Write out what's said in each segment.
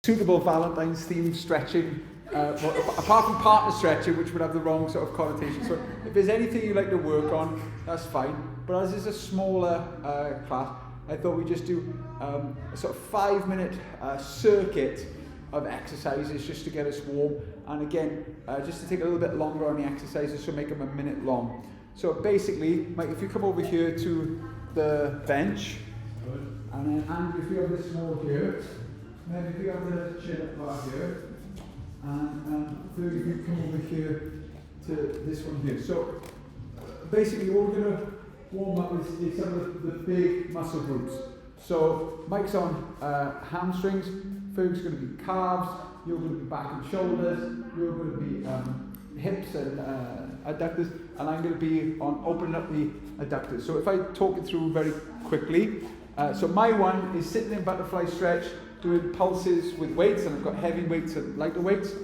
suitable Valentine's themed stretching, well, apart from partner stretching, which would have the wrong sort of connotation. So if there's anything you'd like to work on, that's fine. But as it's a smaller class, I thought we'd just do a sort of 5-minute circuit of exercises just to get us warm. And again, just to take a little bit longer on the exercises, so make them a minute long. So basically, Mike, if you come over here to the bench, and then Andrew, if you have this wall here, and then if you have the chin up bar here, and third, if you come over here to this one here. So basically, what we're going to warm up is some of the big muscle groups. So Mike's on hamstrings, Ferg's going to be calves, you're going to be back and shoulders, you're going to be hips and adductors, and I'm going to be on opening up the adductors. So if I talk it through very quickly, so my one is sitting in butterfly stretch, doing pulses with weights, and I've got heavy weights and lighter weights.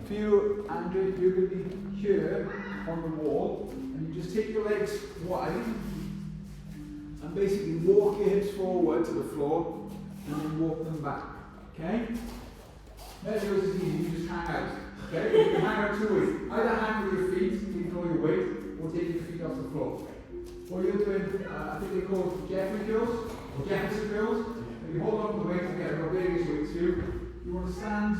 For you, Andrew, you're going to be here on the wall, and you just take your legs wide, and basically walk your hips forward to the floor, and then walk them back, okay? Measure is easy, you just hang out, okay? You can hang out 2 ways. Either hang with your feet, ignore your weight, or take your feet off the floor. What you're doing, I think they're called Jeffrey curls, or Jefferson curls. If you hold on to the weight together, I've got various weights for you. You want to stand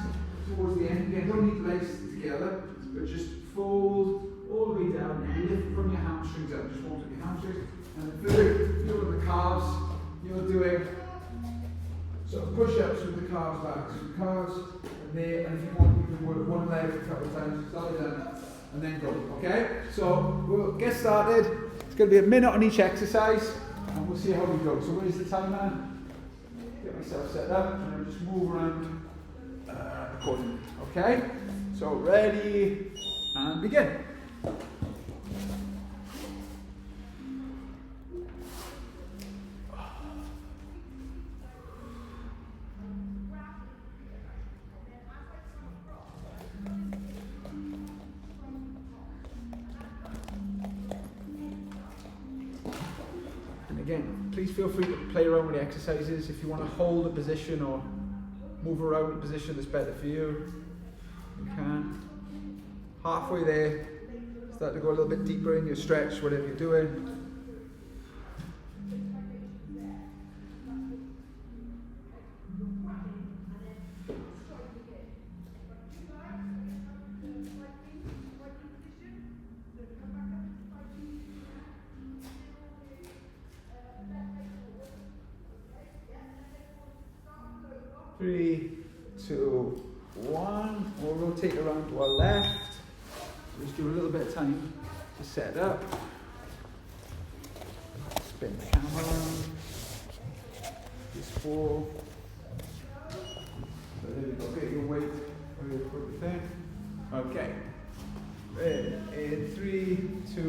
towards the end. Again, don't need legs together, but just fold all the way down and lift from your hamstrings up. Just hold up your hamstrings. And third, feel with the calves. You're doing sort of push-ups with the calves back. So the calves are there, and if you want, you can work one leg a couple of times, start it down, and then go. Okay? So we'll get started. It's going to be a minute on each exercise, and we'll see how we go. So where's the timer? Get myself set up, and I'll just move around accordingly. Okay? So ready, and begin. Again, please feel free to play around with the exercises. If you want to hold a position or move around a position that's better for you, you can. Halfway there, start to go a little bit deeper in your stretch, whatever you're doing. Three, two, one. We'll rotate around to our left. Just do a little bit of time to set up. Spin the camera around. Just 4. So there we go. Get your weight where you put the thing. Okay. In 3, 2,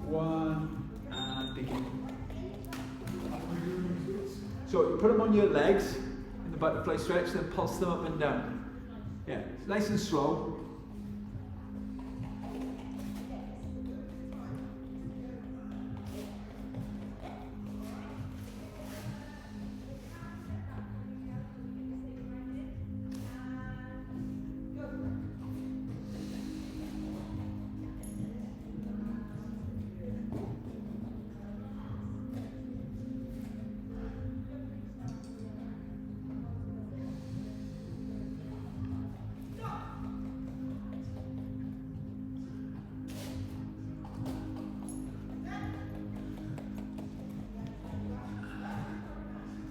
1, and begin. So you put them on your legs. The butterfly stretch, then pulse them up and down. Yeah, nice and slow.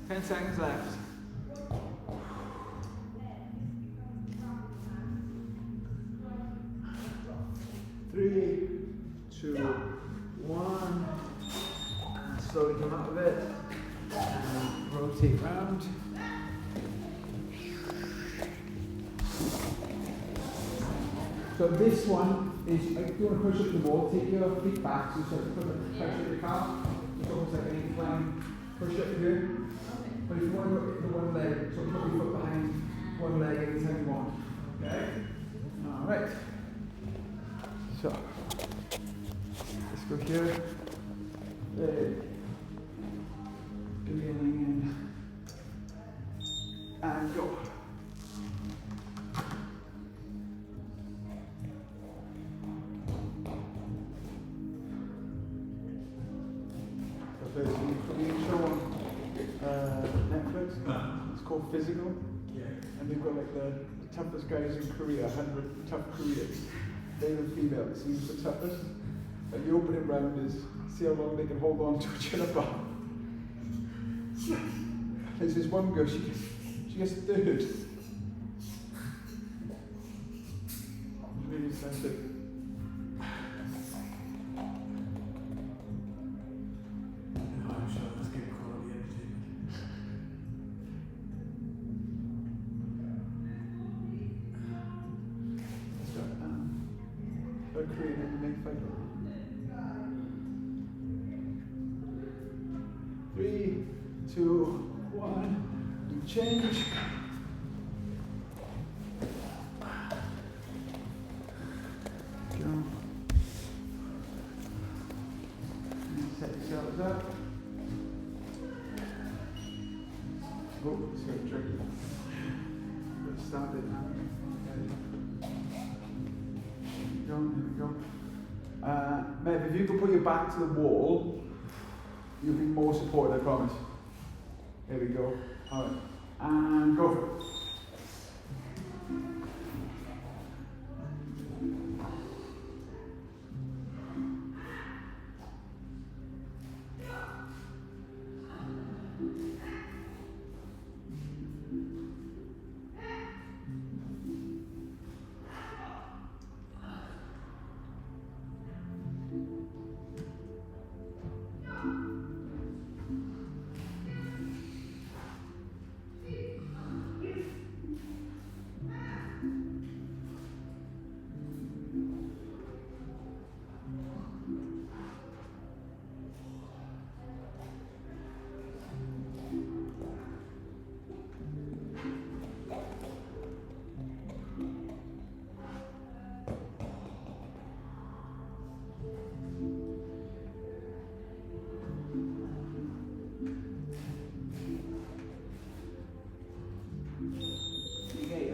Ten seconds left. Three, two, one. And slowly come out of it. And rotate round. So this one is, if you want to push up the wall, take your feet back, so you start to put the pressure at your calf. It's almost like an incline push up here. But if you want to go to one leg, so put your foot behind one leg anytime you want. Okay? Alright. So, let's go here. Beginning in. And go. physical. Yeah. And they've got like the toughest guys in Korea, 100 tough Koreans. They're the female that seems the toughest. And the opening round is see how long they can hold on to a chin-up bar. There's this one girl, she gets third. It's really expensive. I'm sure that's good quality entertainment. They're creating a make fight. 3, 2, 1. You change. Go. Set yourselves up. Oh, it's very tricky. Let's start it now. There we go. Mev, if you could put your back to the wall, you'll be more supported, I promise. There we go. Alright. And go for it.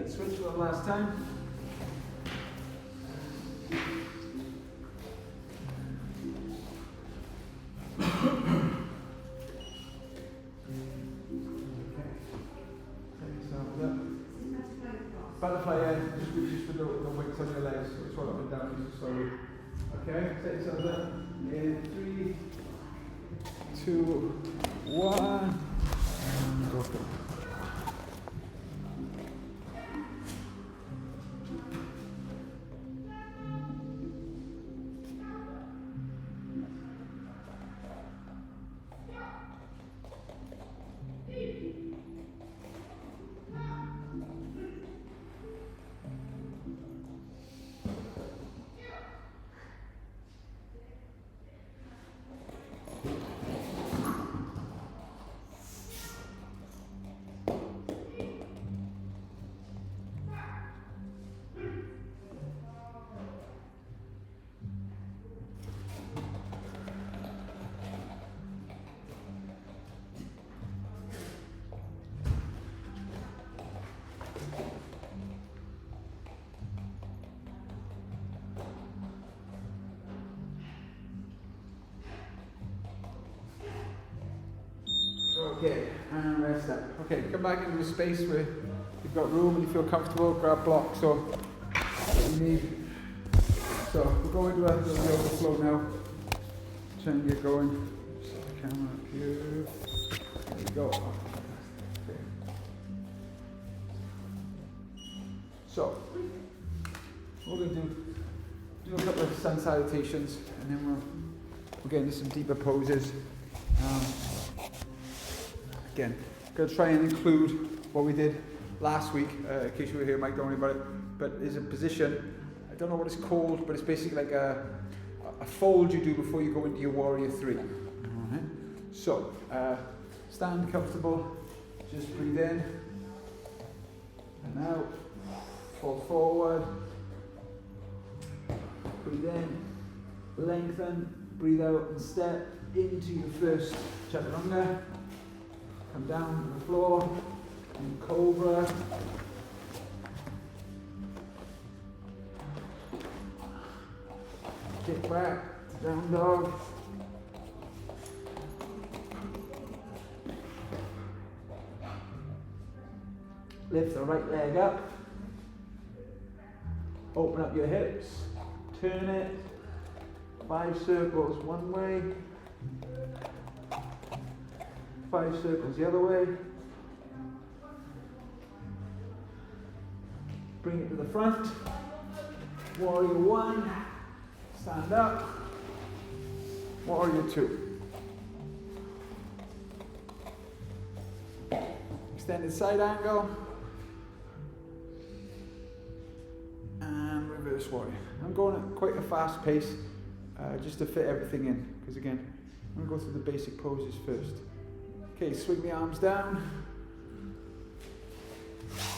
Switch for the last time. Butterfly end, just reach for the weights on your legs, so roll up and down just slowly. Okay, set yourselves up. In 3, 2, 1, and go for it. Okay, and rest up. Okay, come back into a space where you've got room and you feel comfortable. Grab blocks or what you need. So we're going to a little yoga flow now. Try and get going. Set the camera up here. There we go. Okay. So what we're going to do a couple of sun salutations, and then we'll get into some deeper poses. Again, going to try and include what we did last week, in case you were here, Mike, don't worry about it, but there's a position, I don't know what it's called, but it's basically like a fold you do before you go into your warrior 3. Alright. So, stand comfortable, just breathe in, and out, fall forward, breathe in, lengthen, breathe out and step into your first chaturanga. Come down to the floor, in cobra. Kick back, down dog. Lift the right leg up. Open up your hips. Turn it. 5 circles one way. 5 circles the other way. Bring it to the front. Warrior 1. Stand up. Warrior 2. Extended side angle. And reverse warrior. I'm going at quite a fast pace just to fit everything in. Because again, I'm going to go through the basic poses first. Okay, swing the arms down.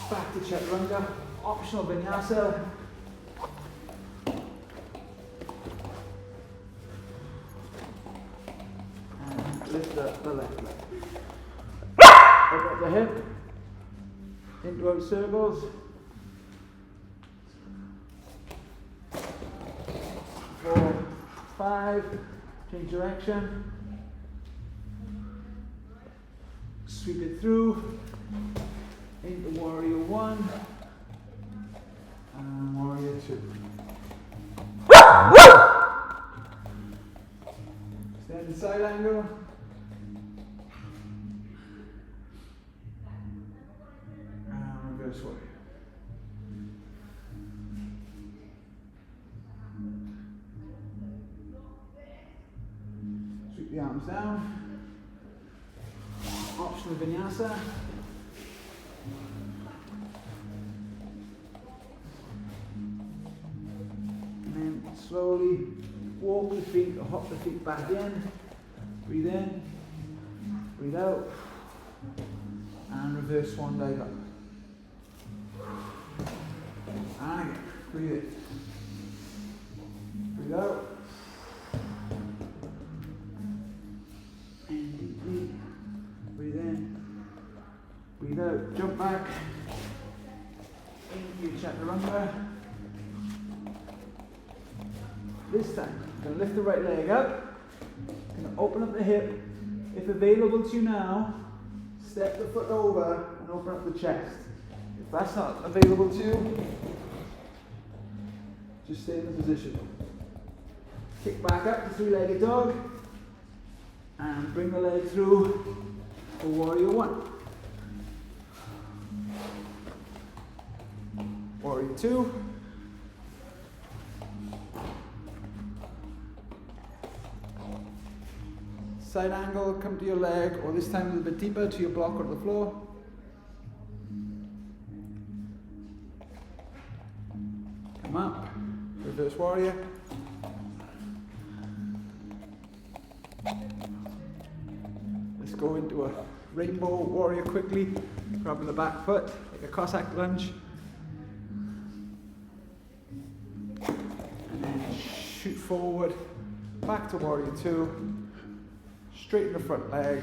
Back to chaturanga. Optional vinyasa. And lift the left leg. Open up the hip. Into out circles. 4, 5. Change direction. Sweep it through. Into warrior 1. And warrior 2. Stand side angle. And reverse warrior. Sweep the arms down. Optional vinyasa. Slowly walk the feet or hop the feet back in. Breathe in, breathe out, and reverse one leg up. And again, breathe in, breathe out, and deeply, breathe in, breathe out, jump back, into your chaturanga. This time, I'm going to lift the right leg up, I'm going to open up the hip. If available to you now, step the foot over and open up the chest. If that's not available to you, just stay in the position. Kick back up to three-legged dog, and bring the leg through for warrior 1. Warrior 2. Side angle, come to your leg, or this time a little bit deeper to your block on the floor. Come up, reverse warrior. Let's go into a rainbow warrior quickly, grabbing the back foot, like a Cossack lunge. And then shoot forward, back to warrior 2. Straighten the front leg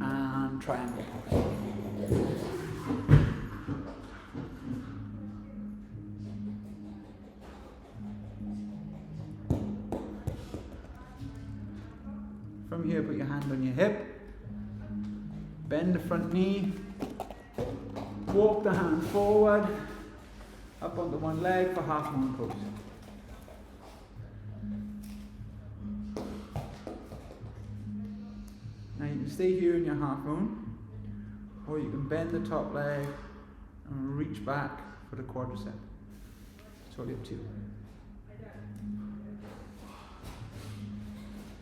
and triangle pose. From here, put your hand on your hip, bend the front knee, walk the hand forward, up onto one leg for half moon pose. Now you can stay here in your half moon, or you can bend the top leg and reach back for the quadricep. It's totally up to you.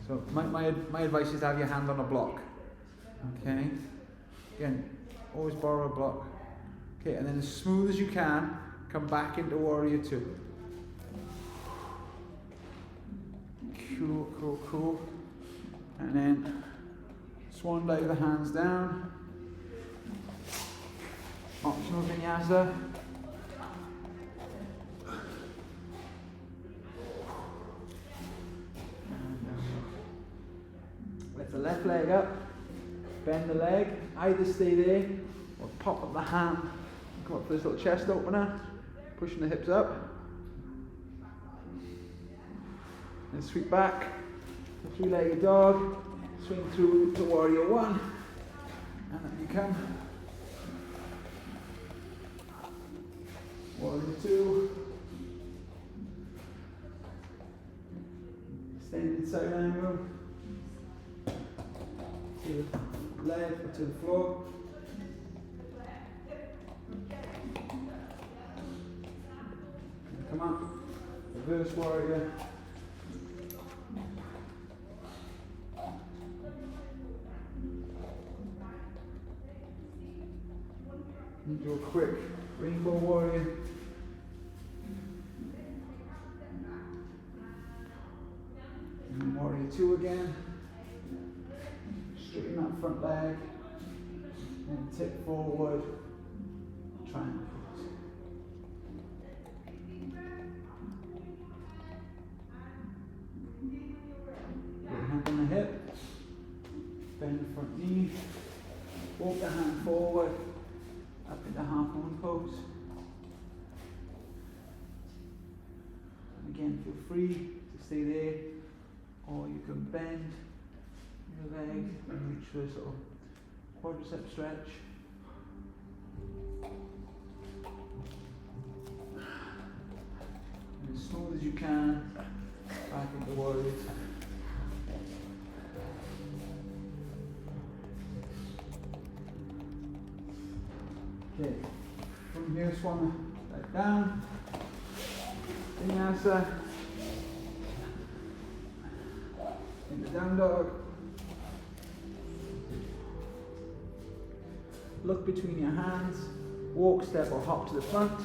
So my advice is to have your hand on a block. Okay? Again, always borrow a block. Okay, and then as smooth as you can, come back into warrior 2. Cool, cool, cool. And then swan dive the hands down. Optional vinyasa. Lift the left leg up. Bend the leg. Either stay there or pop up the hand. Come up for this little chest opener. Pushing the hips up. And sweep back. The three-legged dog. Swing through to warrior 1, and then you come Warrior 2. Extended side angle. To the leg or to the floor. Come on. Reverse warrior. And do a quick rainbow warrior. And warrior 2 again. Straighten that front leg. And tip forward. Triangle. Hand on the hip, bend the front knee, walk the hand forward, up into half moon pose. And again, feel free to stay there, or you can bend your leg and reach for a sort of quadricep stretch. And as smooth as you can, back into warriors. Okay, from here, swan back down, vinyasa, into down dog, look between your hands, walk, step or hop to the front,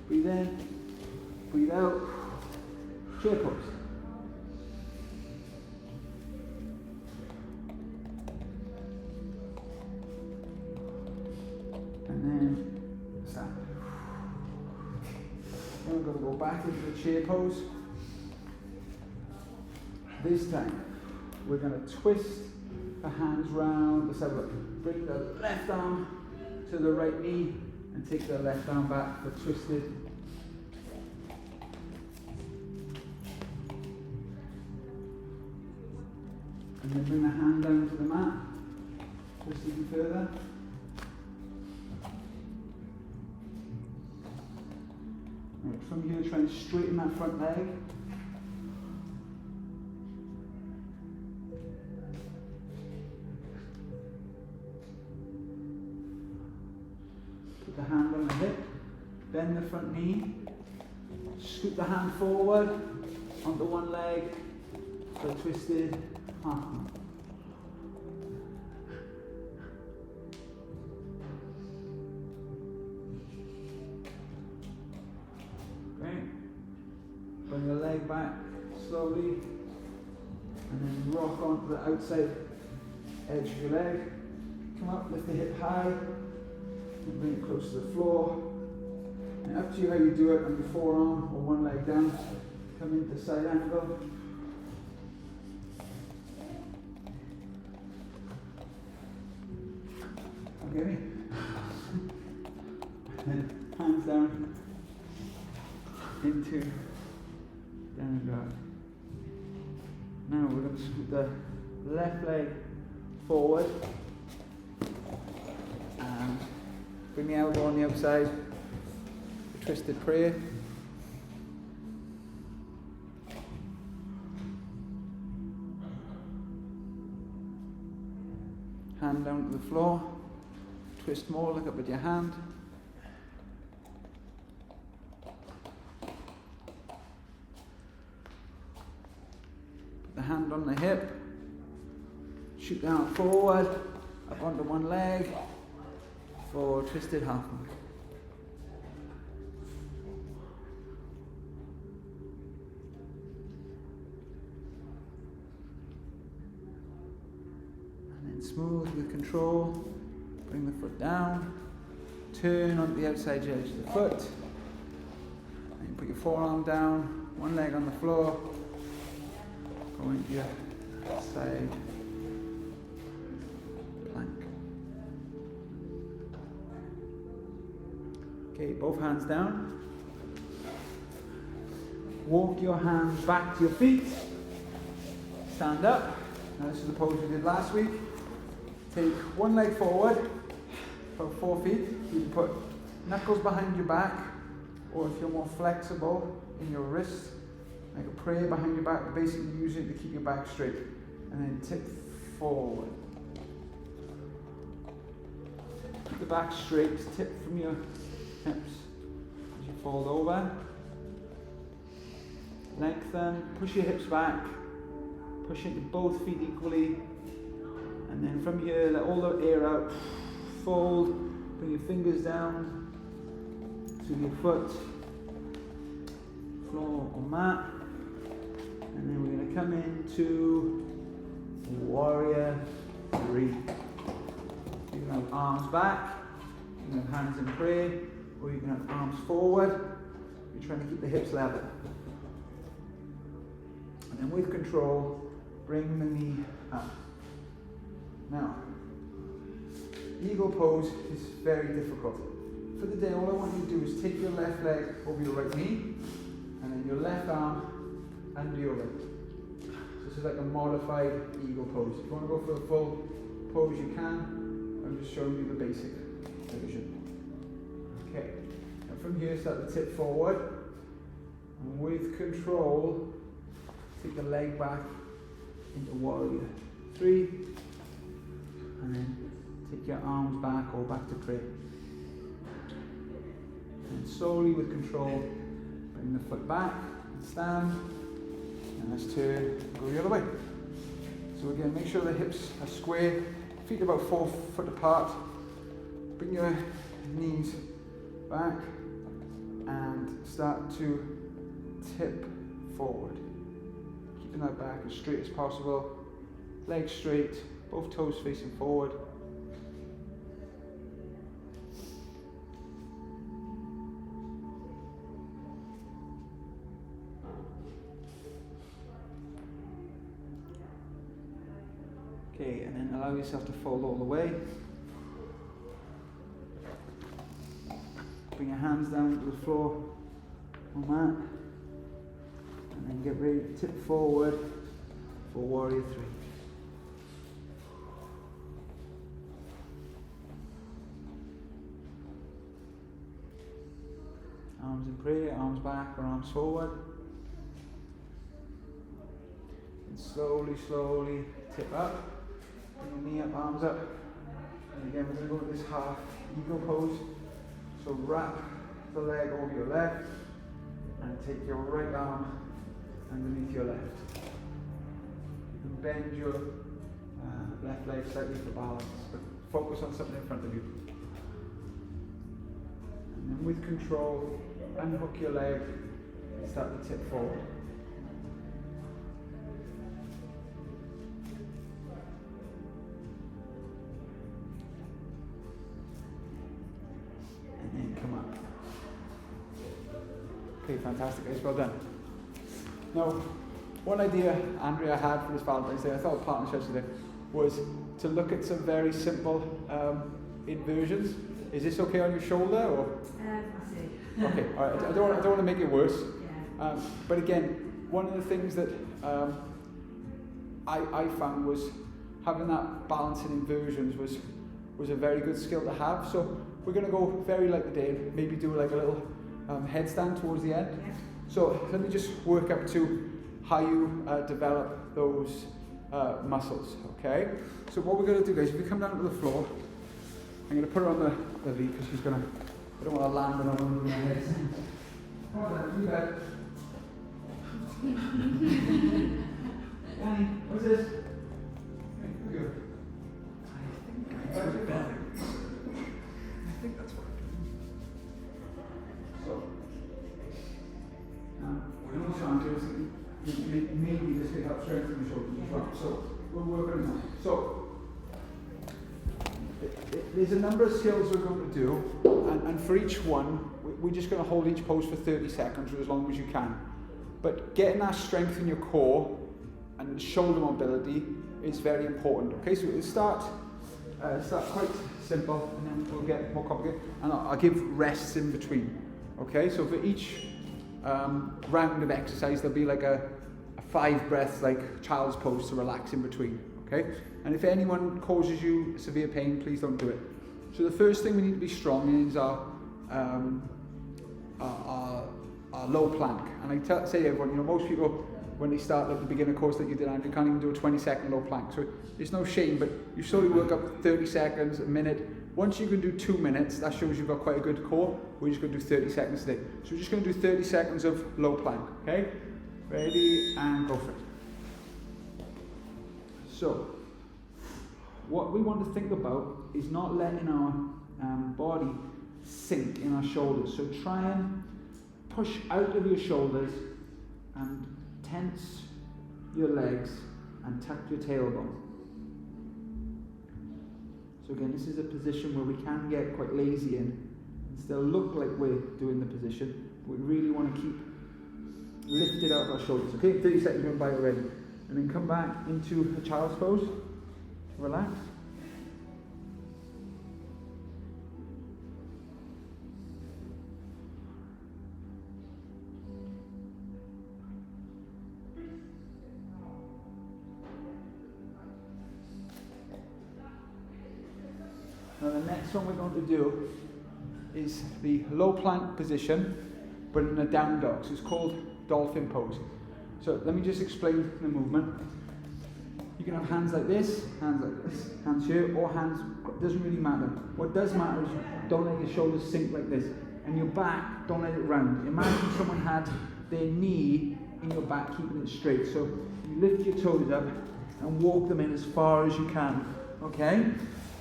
breathe in, breathe out, chair pose. And then stand. Then we're going to go back into the chair pose. This time, we're going to twist the hands round. Let's have a look. Bring the left arm to the right knee and take the left arm back for twisted. And then bring the hand down to the mat. Twist even further. Right, from here, try and straighten that front leg. Put the hand on the hip, bend the front knee, scoot the hand forward onto one leg for a twisted half knee. Bring the leg back slowly and then rock onto the outside edge of your leg. Come up, lift the hip high and bring it close to the floor. And up to you how you do it on your forearm or one leg down. Come into side angle. Okay. And hands down into down dog. Now we're going to scoot the left leg forward and bring the elbow on the outside, the twisted prayer. Hand down to the floor, twist more, look up at your hand. The hand on the hip, shoot down forward, up onto one leg for twisted half moon. And then smooth with control, bring the foot down, turn onto the outside edge of the foot, and put your forearm down, one leg on the floor. Go into your side plank. Okay, both hands down. Walk your hands back to your feet. Stand up. Now this is the pose we did last week. Take one leg forward, about 4 feet. You can put knuckles behind your back, or if you're more flexible in your wrists, like a prayer behind your back, basically use it to keep your back straight. And then tip forward. Keep the back straight, tip from your hips as you fold over. Lengthen, push your hips back, push into both feet equally. And then from here, let all the air out. Fold, bring your fingers down to your foot, floor or mat. And then we're going to come into Warrior 3. You can have arms back, you can have hands in prayer, or you can have arms forward. You're trying to keep the hips level. And then with control, bring the knee up. Now, eagle pose is very difficult. For the day, all I want you to do is take your left leg over your right knee, and then your left arm under your right. So this is like a modified eagle pose. If you want to go for the full pose, you can. I'm just showing you the basic version. Okay, and from here, start to tip forward. And with control, take the leg back into Warrior 3. And then take your arms back or back to prayer. And slowly with control, bring the foot back and stand. And let's turn, go the other way. So again, make sure the hips are square, feet about 4 foot apart. Bring your knees back and start to tip forward. Keeping that back as straight as possible. Legs straight, both toes facing forward. Okay, and then allow yourself to fold all the way. Bring your hands down to the floor on that. And then get ready to tip forward for Warrior 3. Arms in prayer, arms back or arms forward. And slowly, slowly tip up. Bring your knee up, arms up. And again, we're going to go to this half eagle pose. So wrap the leg over your left and take your right arm underneath your left. You can bend your left leg slightly for balance, but focus on something in front of you. And then with control, unhook your leg and start to tip forward. And then come up. Okay, fantastic, guys, well done. Now, one idea Andrea had for this Valentine's Day, I thought partnerships today, was to look at some very simple inversions. Is this okay on your shoulder, or? I see. Okay, all right. I don't want to make it worse. Yeah. But again, one of the things that I found was having that balance in inversions was a very good skill to have. So we're going to go very light today, maybe do like a little headstand towards the end. Yeah. So let me just work up to how you develop those muscles, okay? So what we're going to do, guys, if you come down to the floor, I'm going to put her on the lead because she's going to, I don't want to land on her head. Come on then, do that. Danny, what's this? Okay, here we go. I think that's what So, we're also on to maybe this could help strengthen the shoulders as well. So, we'll work on that. So, there's a number of skills we're going to do, and for each one, we're just going to hold each pose for 30 seconds or as long as you can. But getting that strength in your core and shoulder mobility is very important. Okay, so we'll start quite simple, and then we'll get more complicated. And I'll give rests in between. Okay, so for each round of exercise, there'll be like a 5 breaths, like child's pose, to relax in between. Okay, and if anyone causes you severe pain, please don't do it. So the first thing we need to be strong in is our low plank. And I say to everyone, most people, when they start at the beginner course that you did, Andrew, can't even do a 20-second low plank. So there's no shame, but you slowly work up 30 seconds, a minute. Once you can do 2 minutes, that shows you've got quite a good core. We're just going to do 30 seconds today. So we're just going to do 30 seconds of low plank, okay? Ready, and go for it. So, what we want to think about is not letting our body sink in our shoulders. So try and push out of your shoulders and tense your legs and tuck your tailbone. So again, this is a position where we can get quite lazy in and still look like we're doing the position, but we really want to keep lifted out of our shoulders. Okay, 30 seconds going by already. And then come back into a child's pose. Relax. Now the next one we're going to do is the low plank position, but in a down dog. So it's called dolphin pose. So let me just explain the movement. You can have hands like this, hands here, or hands, doesn't really matter. What does matter is don't let your shoulders sink like this. And your back, don't let it round. Imagine someone had their knee in your back, keeping it straight. So you lift your toes up and walk them in as far as you can, okay?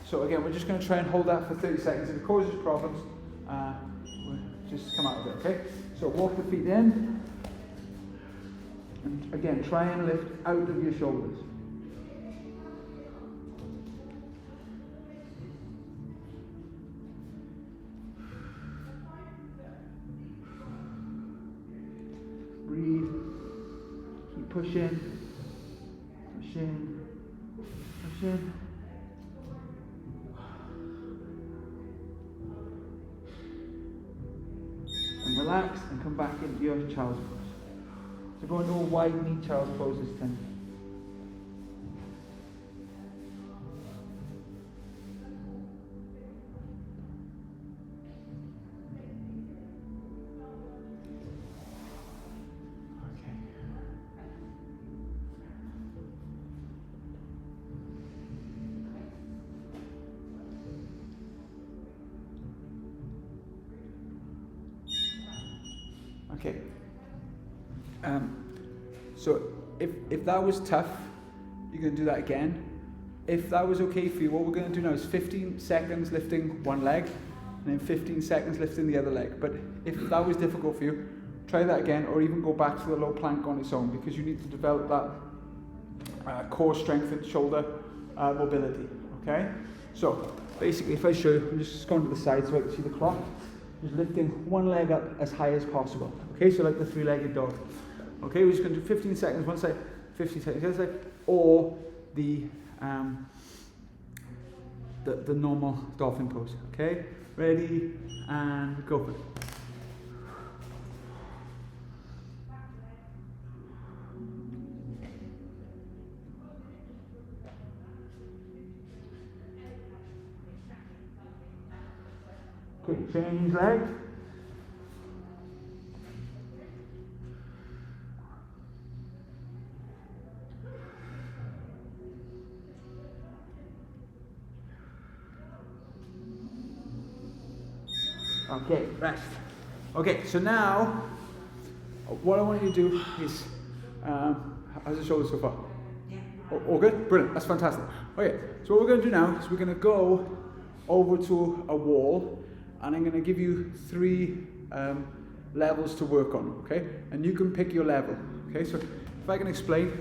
So again, we're just going to try and hold that for 30 seconds. If it causes problems, we'll just come out of it, okay? So walk the feet in. And again, try and lift out of your shoulders. Breathe. Keep pushing. Pushing. Pushing. And relax and come back into your child's pose. So go into a wide knee child's pose this time. Okay. So if that was tough, you're going to do that again. If that was okay for you, what we're going to do now is 15 seconds lifting one leg, and then 15 seconds lifting the other leg. But if that was difficult for you, try that again, or even go back to the low plank on its own, because you need to develop that core strength and shoulder mobility. Okay? So basically, if I show you, I'm just going to the side so I can see the clock. Just lifting one leg up as high as possible. Okay, so like the three-legged dog. Okay, we're just going to do 15 seconds one side, 15 seconds the other side, or the normal dolphin pose. Okay, ready, and go for it. Okay, change leg. Okay, rest. Okay, so now what I want you to do is, how's the shoulder so far? Yeah. All good? Brilliant, that's fantastic. Okay, so what we're going to do now is we're going to go over to a wall, and I'm going to give you 3 levels to work on, okay? And you can pick your level, okay? So if I can explain,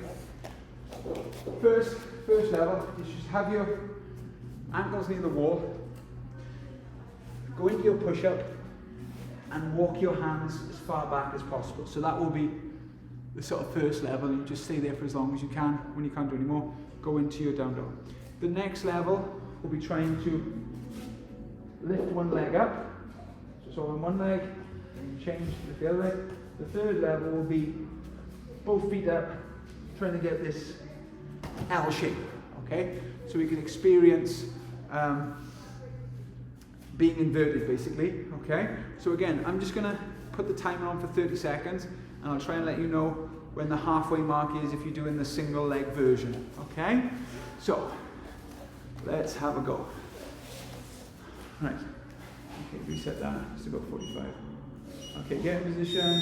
first level is just have your ankles near the wall, go into your push-up, and walk your hands as far back as possible. So that will be the sort of first level. You just stay there for as long as you can. When you can't do any more, go into your down dog. The next level will be trying to lift one leg up. So on one leg, and change to the other leg. The third level will be both feet up, trying to get this L shape, okay? So we can experience being inverted basically, okay? So again, I'm just gonna put the timer on for 30 seconds and I'll try and let you know when the halfway mark is if you're doing the single leg version, okay? So, let's have a go. Right, okay, reset that, still got 45. Okay, get in position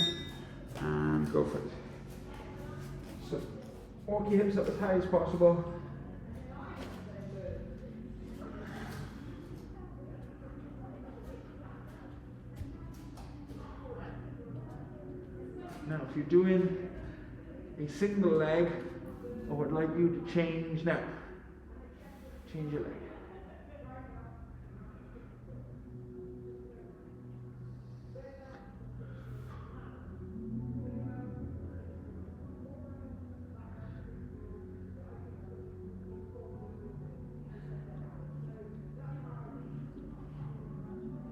and go for it. So, walk your hips up as high as possible. Now, if you're doing a single leg, I would like you to change now. Change your leg.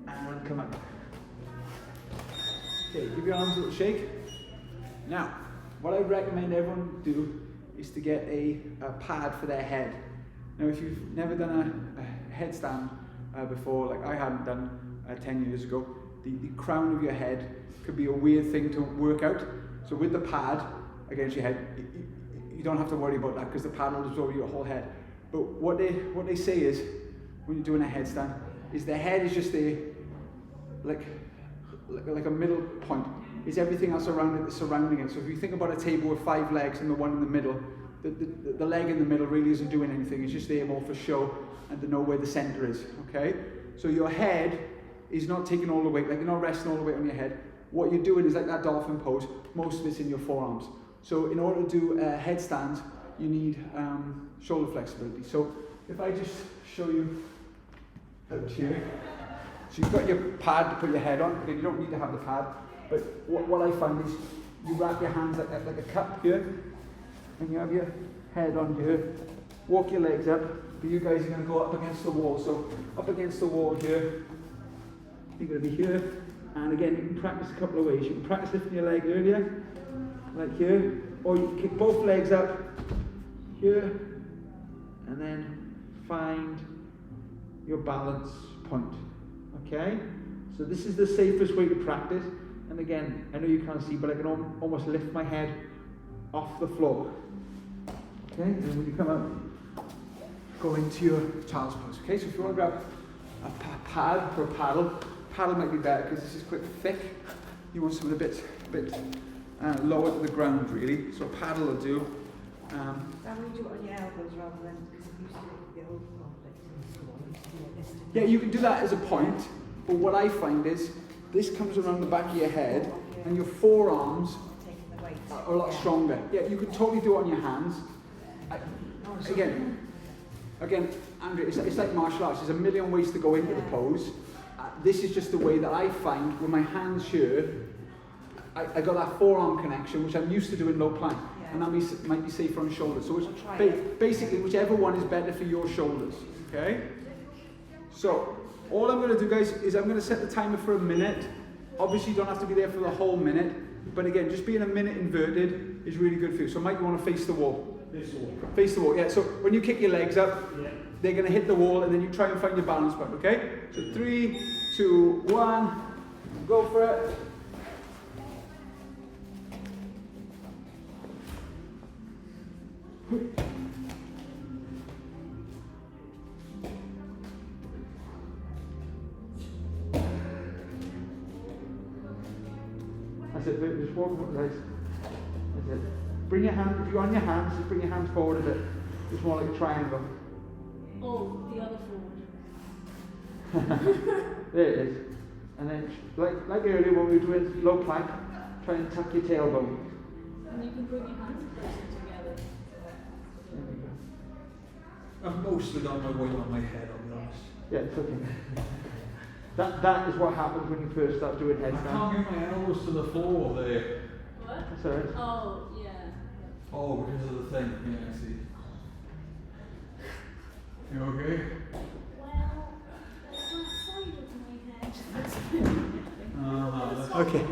And come up. Okay, give your arms a little shake. Now, what I recommend everyone do is to get a pad for their head. Now, if you've never done a headstand before, like I hadn't done 10 years ago, the crown of your head could be a weird thing to work out. So with the pad against your head, you don't have to worry about that because the pad will absorb your whole head. But what they say is, when you're doing a headstand, is the head is just like a middle point. Is everything else around it that's surrounding it. So if you think about a table with 5 legs and the one in the middle, the leg in the middle really isn't doing anything. It's just there more for show and to know where the center is, okay? So your head is not taking all the weight, like you're not resting all the weight on your head. What you're doing is like that dolphin pose, most of it's in your forearms. So in order to do headstands, you need shoulder flexibility. So if I just show you out here. So you've got your pad to put your head on. Again, you don't need to have the pad. But what I find is you wrap your hands like a cup here, and you have your head on here. Walk your legs up, but you guys are going to go up against the wall. So up against the wall here, you're going to be here. And again, you can practice a couple of ways. You can practice lifting your leg earlier, like here, or you can kick both legs up here, and then find your balance point. Okay? So this is the safest way to practice. And again, I know you can't see, but I can almost lift my head off the floor. Okay, and then when you come up, go into your child's pose. Okay, so if you want to grab a pad or a paddle might be better because this is quite thick. You want something a bit lower to the ground, really. So a paddle will do. How would you do it on your elbows rather than, because it used to get all complex. Yeah, you can do that as a point, but what I find is this comes around the back of your head, and your forearms are a lot stronger. Yeah, you can totally do it on your hands. Again, Andrea, it's like martial arts. There's a million ways to go into the pose. This is just the way that I find with my hands here. I got that forearm connection, which I'm used to doing low plank, and that might be safer on shoulders. So it's basically whichever one is better for your shoulders. Okay. So all I'm going to do, guys, is I'm going to set the timer for a minute. Obviously, you don't have to be there for the whole minute, but again, just being a minute inverted is really good for you. So, Mike, you want to face the wall? Face the wall. Face the wall. Yeah. So when you kick your legs up, they're going to hit the wall, and then you try and find your balance point. Okay. So 3, 2, 1, go for it. That's it, just walk up, guys. That's it. Bring your hand, if you're on your hands, just bring your hands forward a bit. Just more like a triangle. Oh, the other forward. There it is. And then, like earlier when we were doing low plank, try and tuck your tailbone. And you can bring your hands closer together. There we go. I've mostly got my weight on my head, I'll be honest. Yeah, it's okay. That is what happens when you first start doing I headstand. can't get my elbows to the floor there. What? That's alright. Oh, yeah. Oh, because of the thing. Yeah, I see. You okay? Well, that's not side of my head. Okay.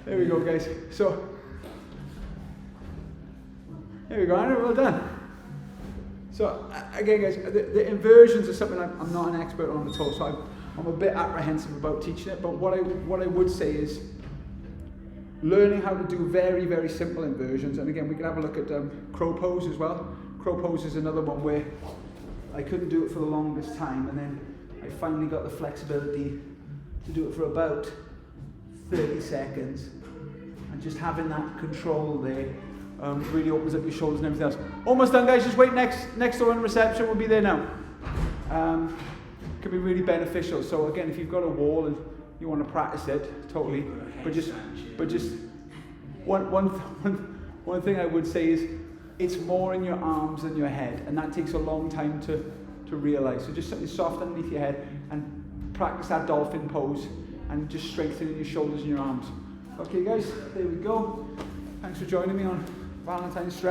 There we go, guys. So, there we go, Anna, well done. So, again, guys, the inversions are something I'm not an expert on at all, so I I'm a bit apprehensive about teaching it, but what I would say is learning how to do very, very simple inversions. And again, we can have a look at crow pose as well. Crow pose is another one where I couldn't do it for the longest time, and then I finally got the flexibility to do it for about 30 seconds. And just having that control there really opens up your shoulders and everything else. Almost done, guys. Just wait next door in reception. We'll be there now. Can be really beneficial. So again, if you've got a wall and you want to practice it, totally. But just one thing I would say is it's more in your arms than your head, and that takes a long time to realise. So just something soft underneath your head and practice that dolphin pose and just strengthening your shoulders and your arms. Okay guys, there we go. Thanks for joining me on Valentine's Stretch.